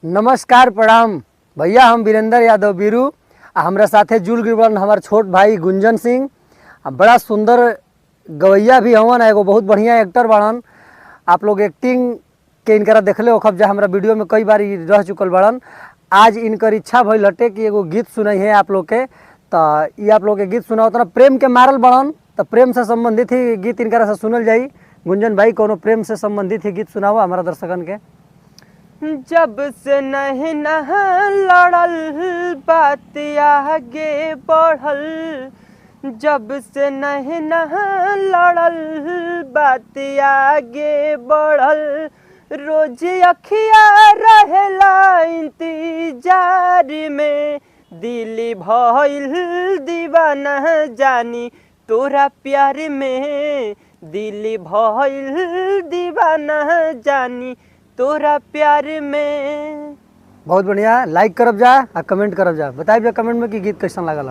नमस्कार प्रणाम भैया, हम वीरेंद्र यादव बीरू आ हमरा साथे जुड़ गई बन हमार छोट भाई गुंजन सिंह। बड़ा सुंदर गवैया भी हवन, एगो बहुत बढ़िया एक्टर बड़न। आप लोग एक्टिंग के इनकरा देखले हो, जा हमरा वीडियो में कई बार रह चुकल बड़न। आज इनकर इच्छा भइल हटे कि एगो गीत सुनाई है आप लोग के, तो ये आप लोग के गीत सुनाओ। तना प्रेम के मारल बड़न, तो प्रेम से संबंधित ही गीत इनकरा से सुनल जाई। गुंजन भाई, कोनो प्रेम से संबंधित ही गीत सुनाओ हमारा दर्शकन के। जब से नहीं लड़ल बात आगे बढ़ल, जब से नहीं लड़ल बात आगे बढ़ल, रोज अखिया रहेला इंतजार में, दिल भइल दीवाना जानी तोरा प्यार में, दिल भइल दीवाना जानी तोरा प्यार में। बहुत बढ़िया, लाइक करब जा आ कमेंट करब जा, बताइब जा कमेंट में कि गीत कैसन लागल।